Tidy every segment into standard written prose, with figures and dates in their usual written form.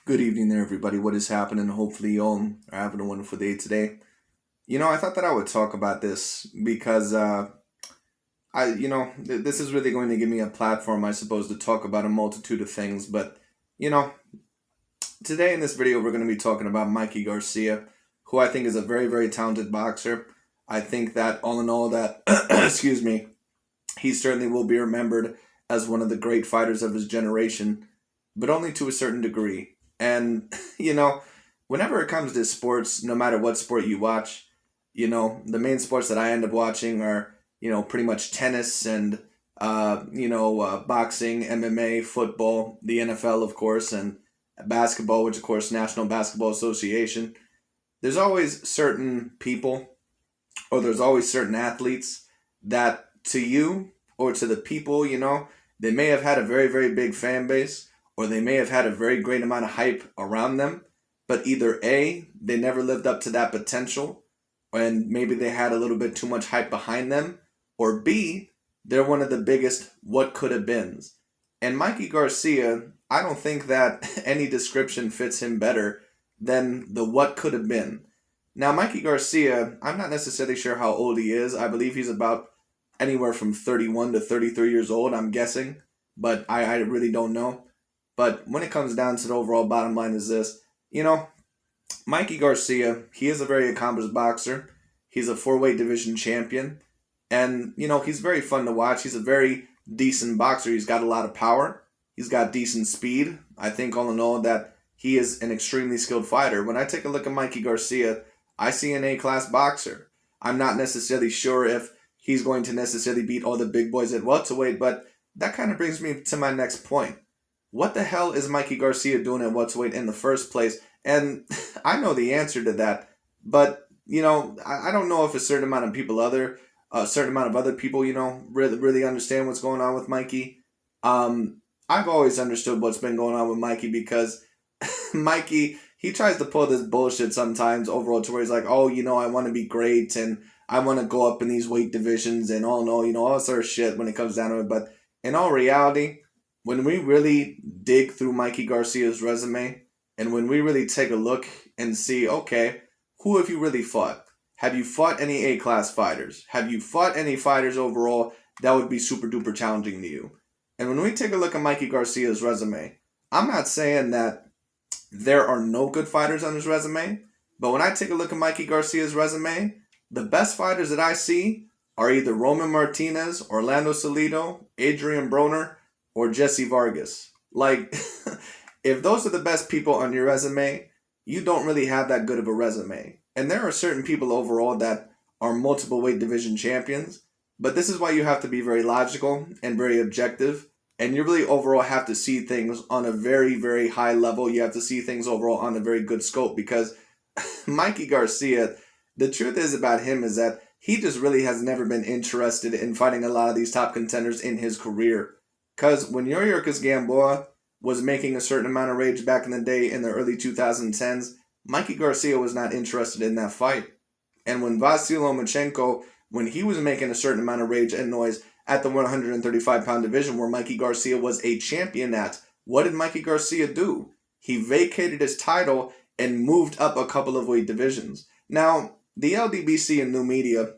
Good evening there, everybody. What is happening? Hopefully, you all are having a wonderful day today. I thought that I would talk about this because this is really going to give me a platform, I suppose, to talk about a multitude of things. But, you know, today in this video, we're going to be talking about Mikey Garcia, who I think is a very, very talented boxer. I think that all in all, that, excuse me, he certainly will be remembered as one of the great fighters of his generation, but only to a certain degree. And, whenever it comes to sports, no matter what sport you watch, the main sports that I end up watching are, pretty much tennis and, boxing, MMA, football, the NFL, of course, and basketball, which, of course, National Basketball Association. There's always certain people or there's always certain athletes that to you or to the people, they may have had a very, very big fan base or they may have had a very great amount of hype around them, but either A, they never lived up to that potential and maybe they had a little bit too much hype behind them, or B, they're one of the biggest what could have beens. And Mikey Garcia, I don't think that any description fits him better than the what could have been. Now, Mikey Garcia, I'm not necessarily sure how old he is. I believe he's about anywhere from 31 to 33 years old, I'm guessing. But I really don't know. But when it comes down to the overall bottom line is this. Mikey Garcia, he is a very accomplished boxer. He's a four-weight division champion. And, he's very fun to watch. He's a very decent boxer. He's got a lot of power. He's got decent speed. I think all in all that he is an extremely skilled fighter. When I take a look at Mikey Garcia, I see an A-class boxer. I'm not necessarily sure if he's going to necessarily beat all the big boys at welterweight, but that kind of brings me to my next point. What the hell is Mikey Garcia doing at welterweight in the first place? And I know the answer to that, but, I don't know if a certain amount of other people, really understand what's going on with Mikey. I've always understood what's been going on with Mikey because Mikey, he tries to pull this bullshit sometimes overall to where he's like, oh, I want to be great and I want to go up in these weight divisions and all all sort of shit when it comes down to it. But in all reality, when we really dig through Mikey Garcia's resume and when we really take a look and see, okay, who have you really fought? Have you fought any A-class fighters? Have you fought any fighters overall that would be super duper challenging to you? And when we take a look at Mikey Garcia's resume, I'm not saying that there are no good fighters on his resume, but when I take a look at Mikey Garcia's resume, the best fighters that I see are either Roman Martinez, Orlando Salido, Adrian Broner, or Jesse Vargas. Like, if those are the best people on your resume, you don't really have that good of a resume. And there are certain people overall that are multiple weight division champions, but this is why you have to be very logical and very objective. And you really overall have to see things on a very, very high level. You have to see things overall on a very good scope because Mikey Garcia, the truth is about him is that he just really has never been interested in fighting a lot of these top contenders in his career. Because when Yuriorkis Gamboa was making a certain amount of rage back in the day in the early 2010s, Mikey Garcia was not interested in that fight. And when Vasyl Lomachenko, when he was making a certain amount of rage and noise at the 135-pound division where Mikey Garcia was a champion at, what did Mikey Garcia do? He vacated his title and moved up a couple of weight divisions. Now, the LDBC and new media,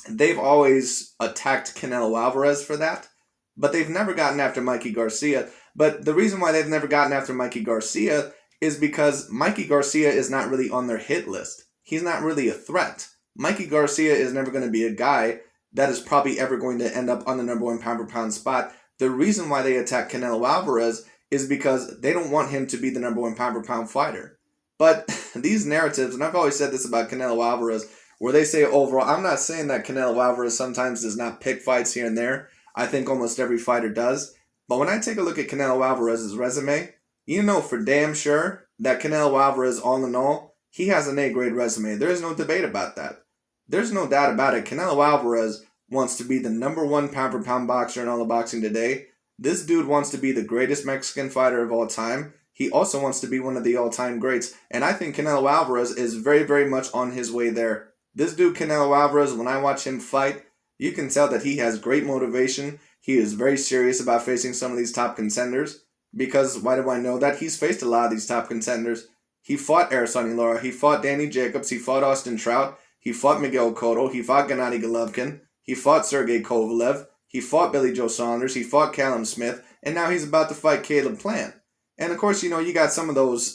they've always attacked Canelo Alvarez for that, but they've never gotten after Mikey Garcia. But the reason why they've never gotten after Mikey Garcia is because Mikey Garcia is not really on their hit list. He's not really a threat. Mikey Garcia is never going to be a guy that is probably ever going to end up on the number one pound-per-pound spot. The reason why they attack Canelo Alvarez is because they don't want him to be the number one pound-per-pound fighter. But these narratives, and I've always said this about Canelo Alvarez, where they say overall, I'm not saying that Canelo Alvarez sometimes does not pick fights here and there. I think almost every fighter does. But when I take a look at Canelo Alvarez's resume, you know for damn sure that Canelo Alvarez, all in all, he has an A-grade resume. There is no debate about that. There's no doubt about it. Canelo Alvarez wants to be the number one pound-for-pound boxer in all of boxing today. This dude wants to be the greatest Mexican fighter of all time. He also wants to be one of the all-time greats. And I think Canelo Alvarez is very, very much on his way there. This dude, Canelo Alvarez, when I watch him fight, you can tell that he has great motivation. He is very serious about facing some of these top contenders. Because why do I know that? He's faced a lot of these top contenders. He fought Arsenio Lara. He fought Danny Jacobs. He fought Austin Trout. He fought Miguel Cotto. He fought Gennady Golovkin. He fought Sergey Kovalev. He fought Billy Joe Saunders. He fought Callum Smith. And now he's about to fight Caleb Plant. And of course, you got some of those,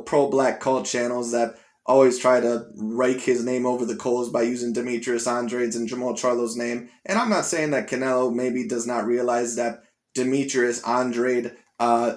pro-black cult channels that always try to rake his name over the coals by using Demetrius Andrade's and Jamal Charlo's name. And I'm not saying that Canelo maybe does not realize that Demetrius Andrade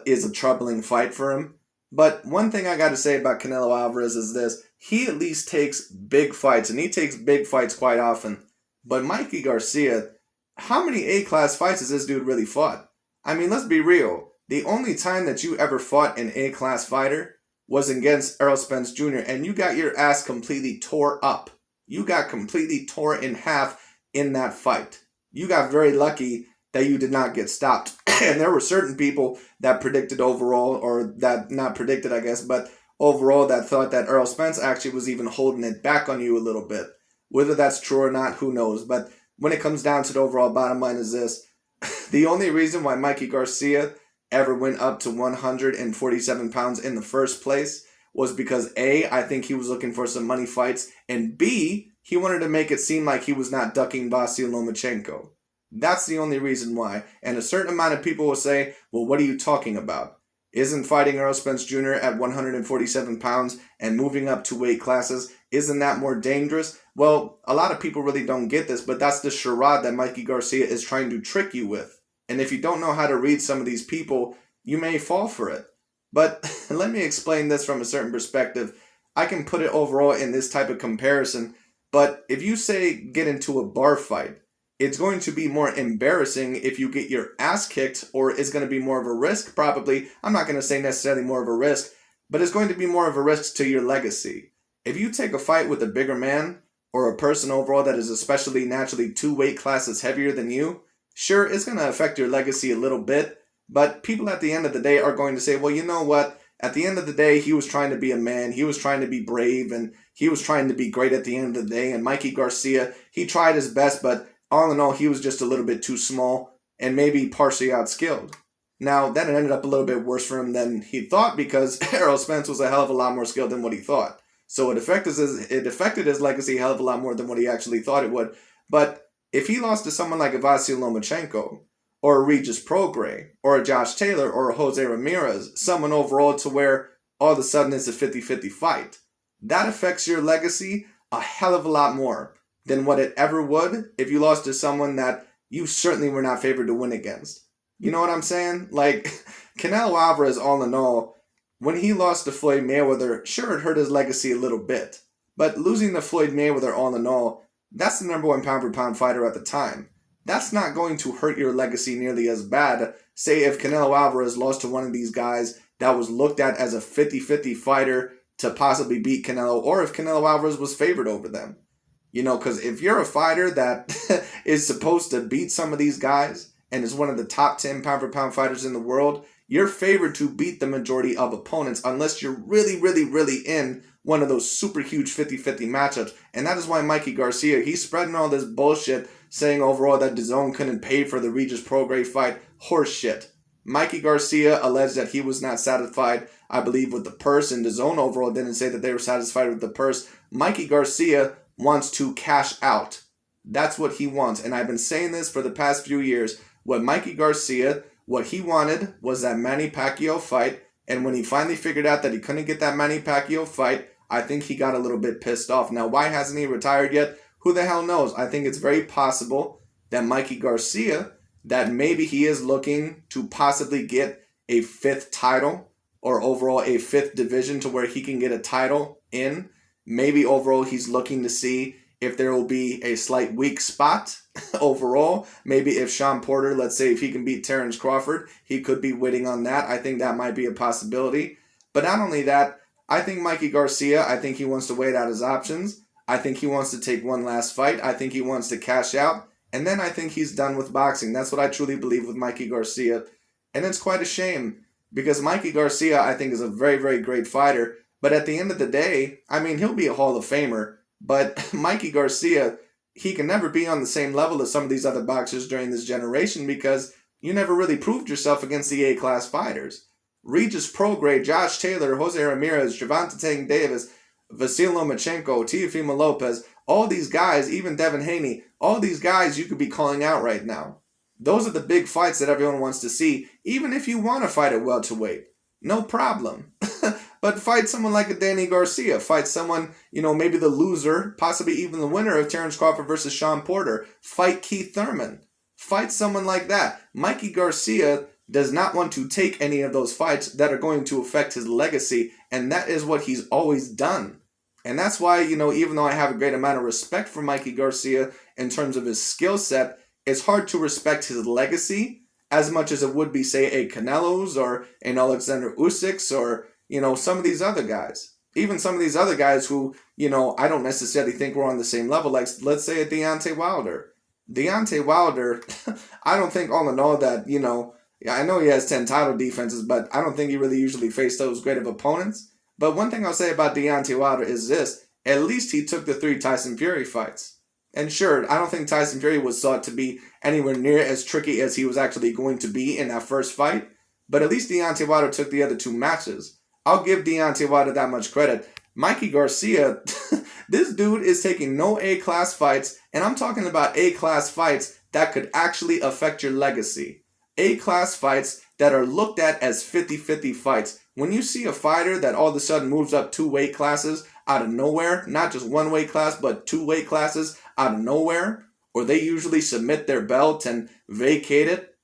is a troubling fight for him. But one thing I got to say about Canelo Alvarez is this. He at least takes big fights, and he takes big fights quite often. But Mikey Garcia, how many A-class fights has this dude really fought? I mean, let's be real. The only time that you ever fought an A-class fighter was against Errol Spence Jr., and you got your ass completely tore up. You got completely tore in half in that fight. You got very lucky that you did not get stopped. And there were certain people that predicted overall, or that not predicted, I guess, but overall that thought that Errol Spence actually was even holding it back on you a little bit. Whether that's true or not, who knows? But when it comes down to the overall bottom line is this. The only reason why Mikey Garcia ever went up to 147 pounds in the first place was because A, I think he was looking for some money fights, and B, he wanted to make it seem like he was not ducking Vasyl Lomachenko. That's the only reason why. And a certain amount of people will say, well, what are you talking about? Isn't fighting Errol Spence Jr. at 147 pounds and moving up to weight classes, isn't that more dangerous? Well, a lot of people really don't get this, but that's the charade that Mikey Garcia is trying to trick you with. And if you don't know how to read some of these people, you may fall for it. But let me explain this from a certain perspective. I can put it overall in this type of comparison, but if you say get into a bar fight, it's going to be more embarrassing if you get your ass kicked, or it's going to be more of a risk, probably. I'm not going to say necessarily more of a risk, but it's going to be more of a risk to your legacy. If you take a fight with a bigger man, or a person overall that is especially naturally 2 weight classes heavier than you, sure, it's going to affect your legacy a little bit, but people at the end of the day are going to say, well, you know what? At the end of the day, he was trying to be a man. He was trying to be brave, and he was trying to be great at the end of the day. And Mikey Garcia, he tried his best, but all in all, he was just a little bit too small and maybe partially outskilled. Now, that ended up a little bit worse for him than he thought, because Errol Spence was a hell of a lot more skilled than what he thought. So it affected his legacy a hell of a lot more than what he actually thought it would. But if he lost to someone like a Vasyl Lomachenko, or a Regis Prograis, or a Josh Taylor, or a Jose Ramirez, someone overall to where all of a sudden it's a 50-50 fight, that affects your legacy a hell of a lot more than what it ever would if you lost to someone that you certainly were not favored to win against. You know what I'm saying? Like, Canelo Alvarez, all in all, when he lost to Floyd Mayweather, sure, it hurt his legacy a little bit. But losing to Floyd Mayweather, all in all, that's the number 1 pound-for-pound fighter at the time. That's not going to hurt your legacy nearly as bad. Say if Canelo Alvarez lost to one of these guys that was looked at as a 50-50 fighter to possibly beat Canelo, or if Canelo Alvarez was favored over them. Because if you're a fighter that is supposed to beat some of these guys and is one of the top 10 pound-for-pound fighters in the world, you're favored to beat the majority of opponents unless you're really, really, really in one of those super huge 50-50 matchups. And that is why Mikey Garcia, he's spreading all this bullshit saying overall that DAZN couldn't pay for the Regis Prograis fight. Horse shit. Mikey Garcia alleged that he was not satisfied, I believe, with the purse, and DAZN overall didn't say that they were satisfied with the purse. Mikey Garcia wants to cash out. That's what he wants. And I've been saying this for the past few years. What Mikey Garcia, what he wanted was that Manny Pacquiao fight. And when he finally figured out that he couldn't get that Manny Pacquiao fight, I think he got a little bit pissed off. Now, why hasn't he retired yet? Who the hell knows? I think it's very possible that Mikey Garcia, that maybe he is looking to possibly get a 5th title, or overall a 5th division to where he can get a title in. Maybe overall he's looking to see if there will be a slight weak spot overall. Maybe if Sean Porter, let's say if he can beat Terrence Crawford, he could be waiting on that. I think that might be a possibility. But not only that, I think Mikey Garcia, I think he wants to wait out his options. I think he wants to take one last fight. I think he wants to cash out. And then I think he's done with boxing. That's what I truly believe with Mikey Garcia. And it's quite a shame, because Mikey Garcia, I think, is a very, very great fighter. But at the end of the day, I mean, he'll be a Hall of Famer. But Mikey Garcia, he can never be on the same level as some of these other boxers during this generation, because you never really proved yourself against the A-class fighters. Regis Prograis, Josh Taylor, Jose Ramirez, Gervonta Tank Davis, Vasyl Lomachenko, Teofimo Lopez, all these guys, even Devin Haney, all these guys you could be calling out right now. Those are the big fights that everyone wants to see, even if you want to fight at welterweight. No problem. But fight someone like a Danny Garcia. Fight someone, maybe the loser, possibly even the winner of Terrence Crawford versus Sean Porter. Fight Keith Thurman. Fight someone like that. Mikey Garcia does not want to take any of those fights that are going to affect his legacy, and that is what he's always done. And that's why, even though I have a great amount of respect for Mikey Garcia in terms of his skill set, it's hard to respect his legacy as much as it would be, say, a Canelo's or an Alexander Usyk's or, some of these other guys. Even some of these other guys who, I don't necessarily think were on the same level, like, let's say, a Deontay Wilder. Deontay Wilder, I don't think all in all that, I know he has 10 title defenses, but I don't think he really usually faced those great of opponents. But one thing I'll say about Deontay Wilder is this: at least he took the 3 Tyson Fury fights. And sure, I don't think Tyson Fury was thought to be anywhere near as tricky as he was actually going to be in that first fight. But at least Deontay Wilder took the other 2 matches. I'll give Deontay Wilder that much credit. Mikey Garcia, this dude is taking no A-class fights, and I'm talking about A-class fights that could actually affect your legacy. A-class fights that are looked at as 50-50 fights. When you see a fighter that all of a sudden moves up 2 weight classes out of nowhere, not just 1 weight class, but 2 weight classes out of nowhere, or they usually submit their belt and vacate it,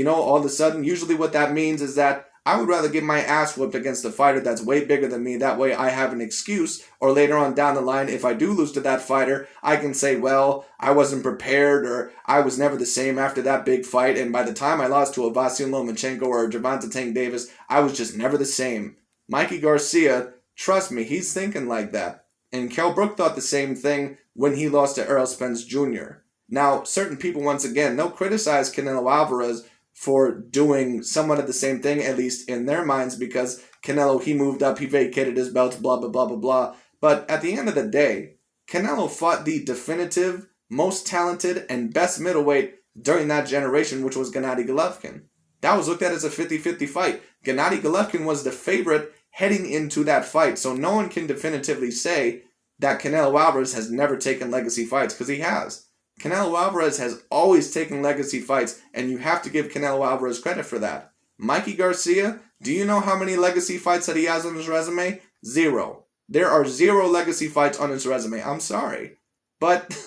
all of a sudden, usually what that means is that I would rather get my ass whooped against a fighter that's way bigger than me. That way I have an excuse, or later on down the line, if I do lose to that fighter, I can say, well, I wasn't prepared, or I was never the same after that big fight, and by the time I lost to a Vasyl Lomachenko or a Gervonta Tank Davis, I was just never the same. Mikey Garcia, trust me, he's thinking like that. And Kell Brook thought the same thing when he lost to Errol Spence Jr. Now, certain people, once again, they'll criticize Canelo Alvarez for doing somewhat of the same thing, at least in their minds, because Canelo, he moved up, he vacated his belts, blah, blah, blah, blah, blah. But at the end of the day, Canelo fought the definitive, most talented, and best middleweight during that generation, which was Gennady Golovkin. That was looked at as a 50-50 fight. Gennady Golovkin was the favorite heading into that fight, so no one can definitively say that Canelo Alvarez has never taken legacy fights, because he has. Canelo Alvarez has always taken legacy fights, and you have to give Canelo Alvarez credit for that. Mikey Garcia, do you know how many legacy fights that he has on his resume? 0. There are 0 legacy fights on his resume. I'm sorry. But,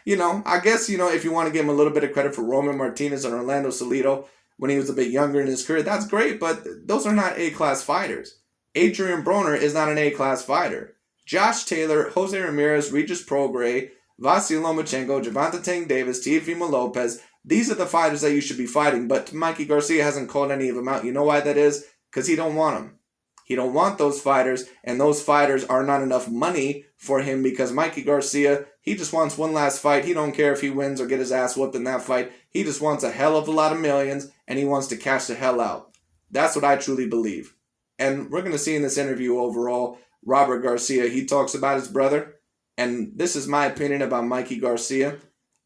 I guess, if you want to give him a little bit of credit for Roman Martinez and Orlando Salido when he was a bit younger in his career, that's great, but those are not A-class fighters. Adrian Broner is not an A-class fighter. Josh Taylor, Jose Ramirez, Regis Prograis, Vasyl Lomachenko, Gervonta Tank Davis, Teofimo Lopez, these are the fighters that you should be fighting, but Mikey Garcia hasn't called any of them out. You know why that is? Because he don't want them. He don't want those fighters, and those fighters are not enough money for him, because Mikey Garcia, he just wants one last fight. He don't care if he wins or get his ass whooped in that fight. He just wants a hell of a lot of millions, and he wants to cash the hell out. That's what I truly believe. And we're going to see in this interview overall, Robert Garcia, he talks about his brother. And this is my opinion about Mikey Garcia.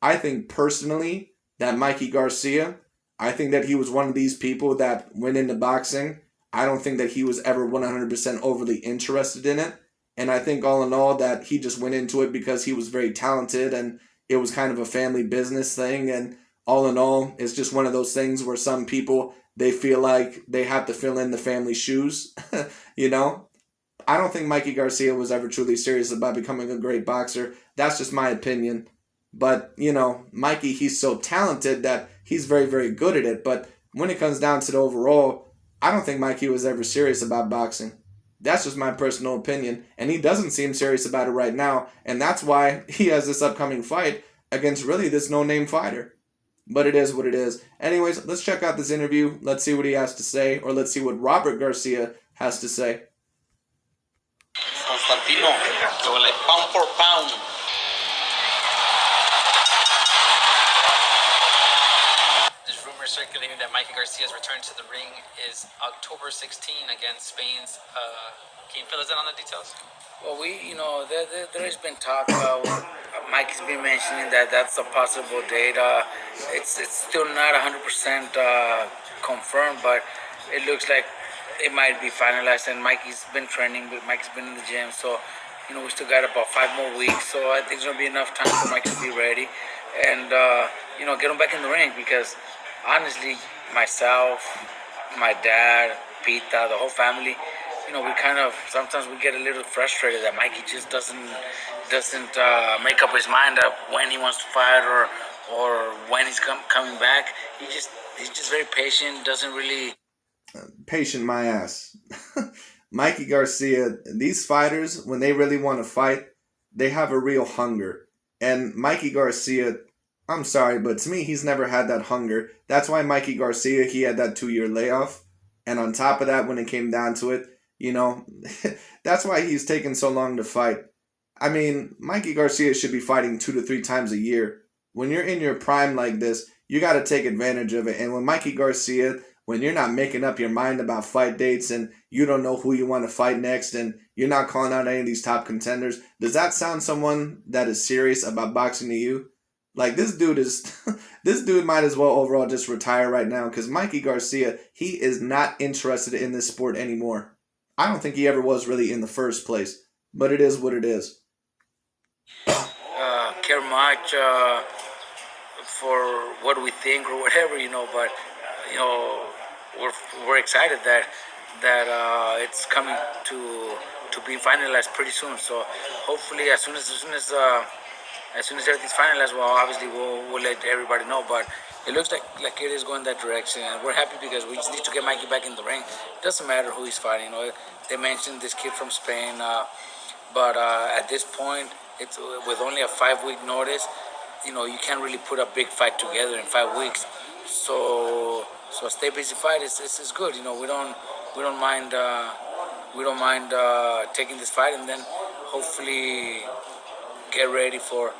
I think personally that Mikey Garcia, I think that he was one of these people that went into boxing. I don't think that he was ever 100% overly interested in it. And I think all in all that he just went into it because he was very talented and it was kind of a family business thing. And all in all, it's just one of those things where some people, they feel like they have to fill in the family shoes, I don't think Mikey Garcia was ever truly serious about becoming a great boxer. That's just my opinion. But, Mikey, he's so talented that he's very, very good at it. But when it comes down to the overall, I don't think Mikey was ever serious about boxing. That's just my personal opinion. And he doesn't seem serious about it right now. And that's why he has this upcoming fight against really this no-name fighter. But it is what it is. Anyways, let's check out this interview. Let's see what he has to say. Or let's see what Robert Garcia has to say. Constantino, pound for pound. There's rumors circulating that Mikey Garcia's return to the ring is October 16 against Spain's. Can you fill us in on the details? Well, there's been talk about Mike's been mentioning that that's a possible date. It's still not 100% confirmed, but it looks like it might be finalized. And Mikey's been training, but Mike's been in the gym, so we still got about 5 more weeks. So I think it's gonna be enough time for Mike to be ready, and get him back in the ring because honestly, myself, my dad, Pita, the whole family, we kind of sometimes we get a little frustrated that Mikey just doesn't make up his mind up when he wants to fight or when he's coming back. He's just very patient. Doesn't really. Patient my ass. Mikey Garcia, these fighters, when they really want to fight, they have a real hunger. And Mikey Garcia, I'm sorry, but to me, he's never had that hunger. That's why Mikey Garcia, he had that 2 year layoff. And on top of that, when it came down to it, you know, that's why he's taken so long to fight. I mean, Mikey Garcia should be fighting 2 to 3 times a year. When you're in your prime like this, you got to take advantage of it. And when Mikey Garcia, when you're not making up your mind about fight dates and you don't know who you want to fight next and you're not calling out any of these top contenders, does that sound someone that is serious about boxing to you? Like this dude is, this dude might as well overall just retire right now because Mikey Garcia, he is not interested in this sport anymore. I don't think he ever was really in the first place, but it is what it is. Care much for what we think or whatever, but you know, we're excited that it's coming to be finalized pretty soon. So hopefully, as soon as everything's finalized, well, obviously we'll let everybody know. But it looks like it is going that direction, and we're happy because we just need to get Mikey back in the ring. It doesn't matter who he's fighting. They mentioned this kid from Spain. But at this point, it's with only a 5 week notice. You can't really put a big fight together in 5 weeks. So a stay busy fight is good. We don't mind taking this fight and then hopefully get ready for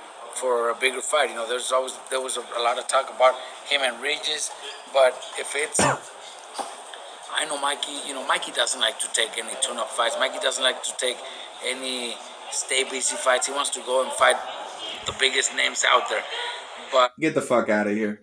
a bigger fight. There was a lot of talk about him and Regis, but if it's I know Mikey. Mikey doesn't like to take any tune-up fights. Mikey doesn't like to take any stay busy fights. He wants to go and fight the biggest names out there. But Get the fuck out of here.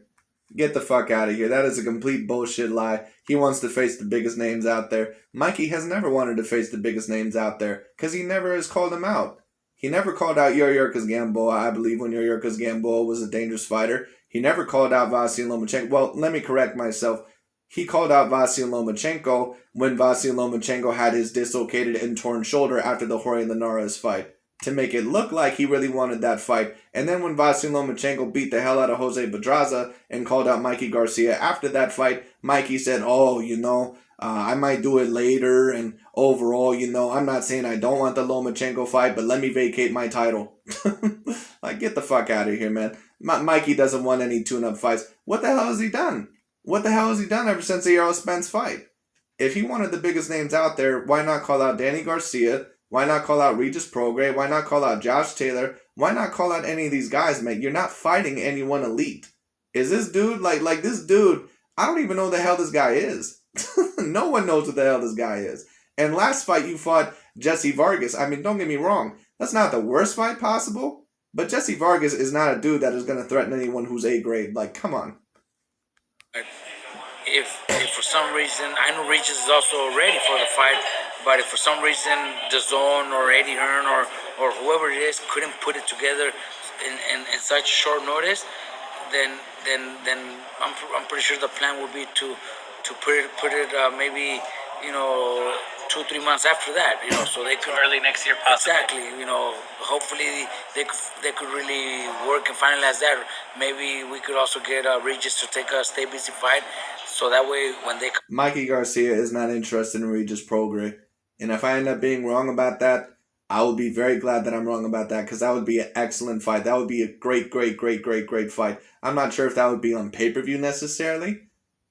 Get the fuck out of here. That is a complete bullshit lie. He wants to face the biggest names out there. Mikey has never wanted to face the biggest names out there because he never has called them out. He never called out Yuriorkis Gamboa, I believe, when Yuriorkis Gamboa was a dangerous fighter. He never called out Vasyl Lomachenko. Well, let me correct myself. He called out Vasyl Lomachenko when Vasyl Lomachenko had his dislocated and torn shoulder after the Jorge Linares fight to make it look like he really wanted that fight. And then when Vasyl Lomachenko beat the hell out of Jose Pedraza and called out Mikey Garcia after that fight, Mikey said, I might do it later, and overall, I'm not saying I don't want the Lomachenko fight, but let me vacate my title. Like, get the fuck out of here, man. Mikey doesn't want any tune-up fights. What the hell has he done? What the hell has he done ever since the Errol Spence fight? If he wanted the biggest names out there, why not call out Danny Garcia? Why not call out Regis Prograis? Why not call out Josh Taylor? Why not call out any of these guys, man? You're not fighting anyone elite. Is this dude, like this dude, I don't even know who the hell this guy is. No one knows who the hell this guy is. And last fight you fought Jesse Vargas. I mean, don't get me wrong. That's not the worst fight possible. But Jesse Vargas is not a dude that is going to threaten anyone who's A grade. Like, come on. if for some reason, I know Regis is also ready for the fight, but if for some reason the Zone or Eddie Hearn or whoever it is couldn't put it together in such short notice, then I'm pretty sure the plan would be to put it maybe 2-3 months after that, so they could early next year, possibly. exactly, hopefully they could really work and finalize that. Maybe we could also get Regis to take a stay busy fight, so that way when they Mikey Garcia is not interested in Regis Prograis. And if I end up being wrong about that, I will be very glad that I'm wrong about that because that would be an excellent fight. That would be a great fight. I'm not sure if that would be on pay-per-view necessarily,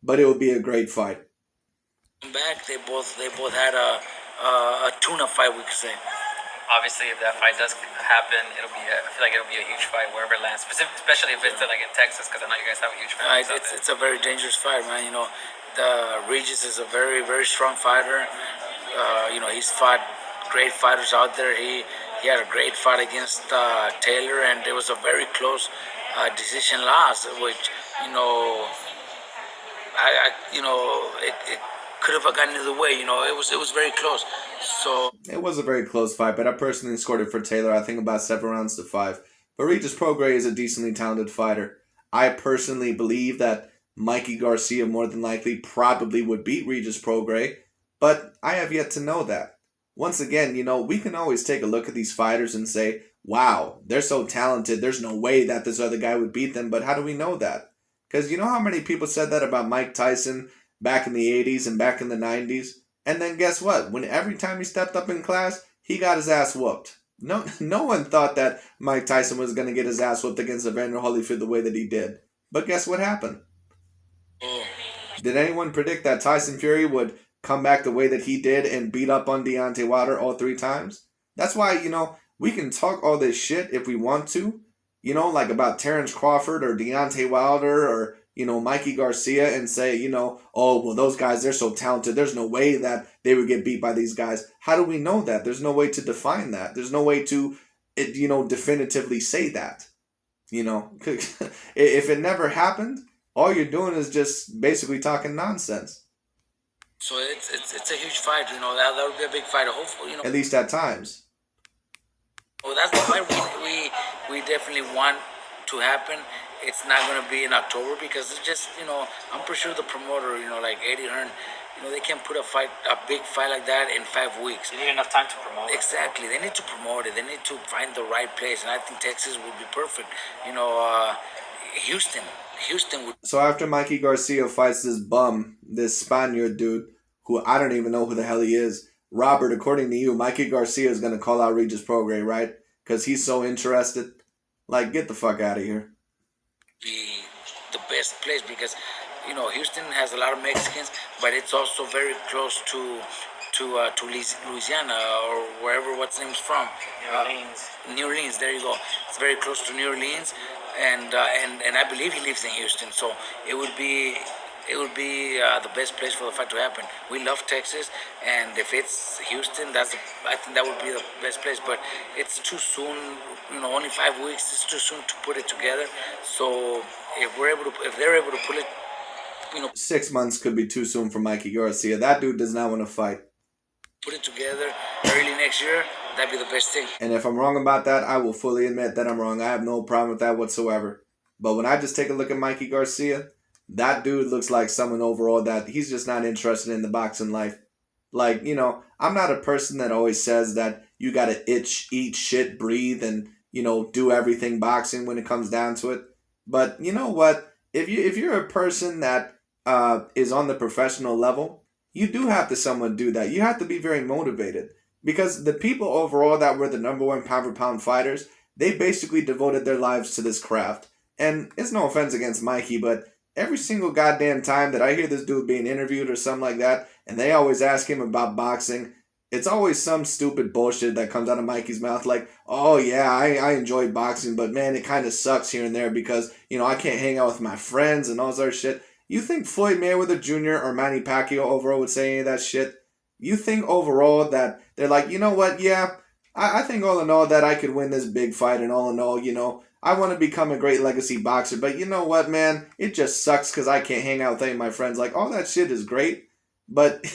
but it would be a great fight. come back, they both had a tuna fight, we could say. Obviously, if that fight does happen, I feel like it'll be a huge fight wherever it lands, especially if it's like in Texas, because I know you guys have a huge fan. It's a very dangerous fight, man. The Regis is a very, very strong fighter. He's fought great fighters out there. he had a great fight against Taylor, and it was a very close decision loss, which it could have gone either way. It was very close. So It was a very close fight, but I personally scored it for Taylor, I think about 7 rounds to 5. But Regis Prograis is a decently talented fighter. I personally believe that Mikey Garcia more than likely probably would beat Regis Prograis, but I have yet to know that. Once again, we can always take a look at these fighters and say, wow, they're so talented, there's no way that this other guy would beat them, but how do we know that? Because you know how many people said that about Mike Tyson back in the 80s and back in the 90s? And then guess what? When every time he stepped up in class, he got his ass whooped. No one thought that Mike Tyson was going to get his ass whooped against Evander Holyfield the way that he did. But guess what happened? Did anyone predict that Tyson Fury would come back the way that he did and beat up on Deontay Wilder all 3 times? That's why, we can talk all this shit if we want to, like about Terrence Crawford or Deontay Wilder or, Mikey Garcia and say, oh, well, those guys, they're so talented. There's no way that they would get beat by these guys. How do we know that? There's no way to define that. There's no way to, definitively say that. If it never happened, all you're doing is just basically talking nonsense. So it's a huge fight. That would be a big fight. Hopefully, At least at times. Well, that's the fight we definitely want to happen. It's not going to be in October because it's just, I'm pretty sure the promoter, like Eddie Hearn, they can't put a big fight like that in 5 weeks. You need enough time to promote it. Exactly. They need to promote it. They need to find the right place. And I think Texas would be perfect. Houston would. So after Mikey Garcia fights this bum, this Spaniard dude, who I don't even know who the hell he is, Robert, according to you, Mikey Garcia is going to call out Regis Prograis, right? Because he's so interested. Like, get the fuck out of here. Be the best place because Houston has a lot of Mexicans, but it's also very close to Louisiana or wherever what's name's from. New Orleans. There you go. It's very close to New Orleans, and I believe he lives in Houston. So it would be the best place for the fight to happen. We love Texas, and if it's Houston, I think that would be the best place. But it's too soon. Only 5 weeks. It's too soon to put it together. So if they're able to pull it, 6 months could be too soon for Mikey Garcia. That dude does not want to fight. Put it together early next year. That'd be the best thing. And if I'm wrong about that, I will fully admit that I'm wrong. I have no problem with that whatsoever. But when I just take a look at Mikey Garcia, that dude looks like someone overall that he's just not interested in the boxing life. Like, I'm not a person that always says that you gotta eat shit, breathe, and, do everything boxing when it comes down to it. But you know what? If you're a person that is on the professional level, you do have to somewhat do that. You have to be very motivated. Because the people overall that were the number 1 pound-for-pound fighters, they basically devoted their lives to this craft. And it's no offense against Mikey, but every single goddamn time that I hear this dude being interviewed or something like that, and they always ask him about boxing, it's always some stupid bullshit that comes out of Mikey's mouth like, oh yeah, I enjoy boxing, but man, it kind of sucks here and there because, I can't hang out with my friends and all that sort of shit. You think Floyd Mayweather Jr. or Manny Pacquiao overall would say any of that shit? You think overall that they're like, you know what, yeah, I think all in all that I could win this big fight and all in all, I want to become a great legacy boxer, but you know what, man? It just sucks because I can't hang out with any of my friends. Like, all that shit is great, but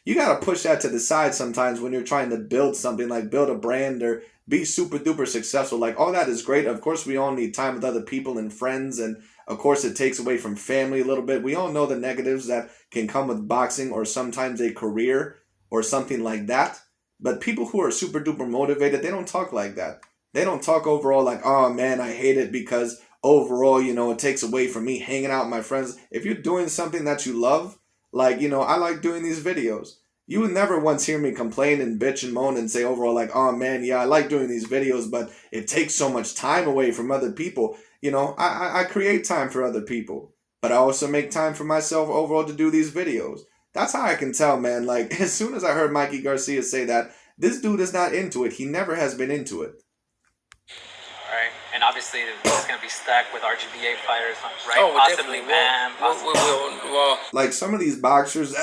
you got to push that to the side sometimes when you're trying to build something, like build a brand or be super duper successful. Like, all that is great. Of course, we all need time with other people and friends, and of course, it takes away from family a little bit. We all know the negatives that can come with boxing or sometimes a career or something like that. But people who are super duper motivated, they don't talk like that. They don't talk overall like, oh man, I hate it because overall, it takes away from me hanging out with my friends. If you're doing something that you love, like, I like doing these videos. You would never once hear me complain and bitch and moan and say overall like, oh man, yeah, I like doing these videos, but it takes so much time away from other people. I create time for other people, but I also make time for myself overall to do these videos. That's how I can tell, man. Like, as soon as I heard Mikey Garcia say that, this dude is not into it. He never has been into it. All right. And obviously, it's going to be stacked with RGBA fighters, right? Oh, possibly definitely. Bam. Well, like some of these boxers,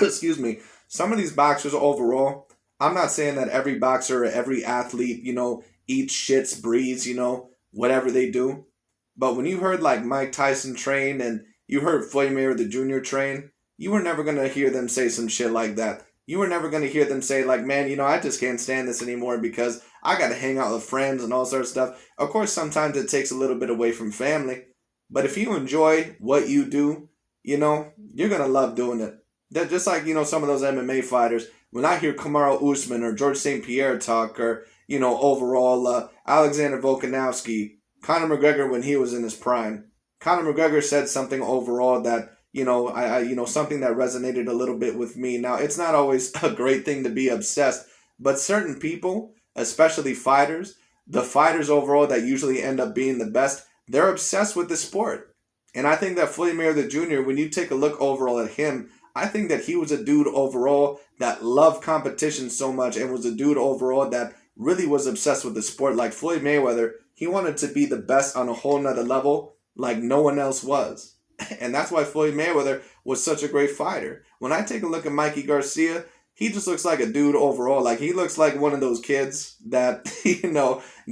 excuse me, some of these boxers overall, I'm not saying that every boxer or every athlete, eats shits, breathes, whatever they do. But when you heard like Mike Tyson train and you heard Floyd Mayweather Jr. train, you were never gonna hear them say some shit like that. You were never gonna hear them say like, man, I just can't stand this anymore because I gotta hang out with friends and all sorts of stuff. Of course, sometimes it takes a little bit away from family, but if you enjoy what you do, you're gonna love doing it. That just like some of those MMA fighters. When I hear Kamaru Usman or George St. Pierre talk, or overall Alexander Volkanovski, Conor McGregor when he was in his prime. Conor McGregor said something overall that something that resonated a little bit with me. Now it's not always a great thing to be obsessed, but certain people, especially fighters, the fighters overall that usually end up being the best, they're obsessed with the sport. And I think that Floyd Mayweather Jr., when you take a look overall at him, I think that he was a dude overall that loved competition so much and was a dude overall that really was obsessed with the sport. Like Floyd Mayweather, he wanted to be the best on a whole nother level like no one else was. And that's why Floyd Mayweather was such a great fighter. When I take a look at Mikey Garcia, he just looks like a dude overall. Like he looks like one of those kids that,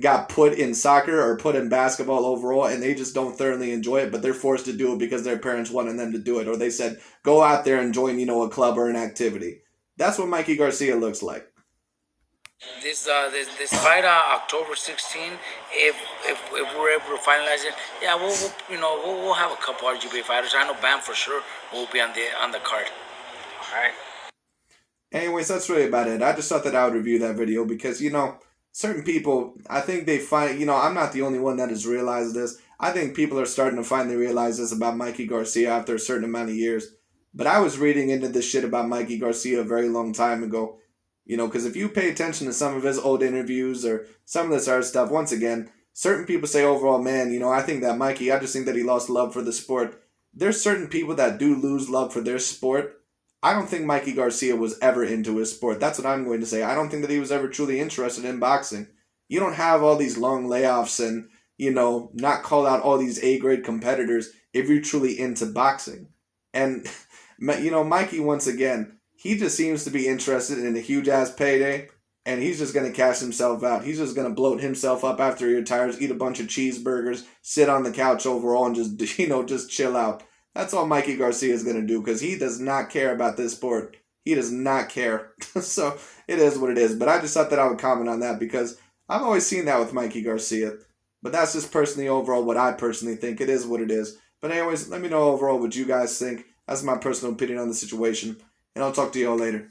got put in soccer or put in basketball overall and they just don't thoroughly enjoy it, but they're forced to do it because their parents wanted them to do it. Or they said, go out there and join, a club or an activity. That's what Mikey Garcia looks like. This fight October 16. If we're able to finalize it, yeah, we'll have a couple RGB fighters. I know Bam for sure will be on the card. All right. Anyways, that's really about it. I just thought that I would review that video because, certain people, I think they find, I'm not the only one that has realized this. I think people are starting to finally realize this about Mikey Garcia after a certain amount of years. But I was reading into this shit about Mikey Garcia a very long time ago. Because if you pay attention to some of his old interviews or some of this other stuff, once again, certain people say overall, man, I think that Mikey, I just think that he lost love for the sport. There's certain people that do lose love for their sport. I don't think Mikey Garcia was ever into his sport. That's what I'm going to say. I don't think that he was ever truly interested in boxing. You don't have all these long layoffs and, not call out all these A-grade competitors if you're truly into boxing. And, Mikey, once again, he just seems to be interested in a huge-ass payday, and he's just going to cash himself out. He's just going to bloat himself up after he retires, eat a bunch of cheeseburgers, sit on the couch overall, and just, just chill out. That's all Mikey Garcia is going to do because he does not care about this sport. He does not care. So it is what it is. But I just thought that I would comment on that because I've always seen that with Mikey Garcia. But that's just personally overall what I personally think. It is what it is. But anyways, let me know overall what you guys think. That's my personal opinion on the situation. And I'll talk to you all later.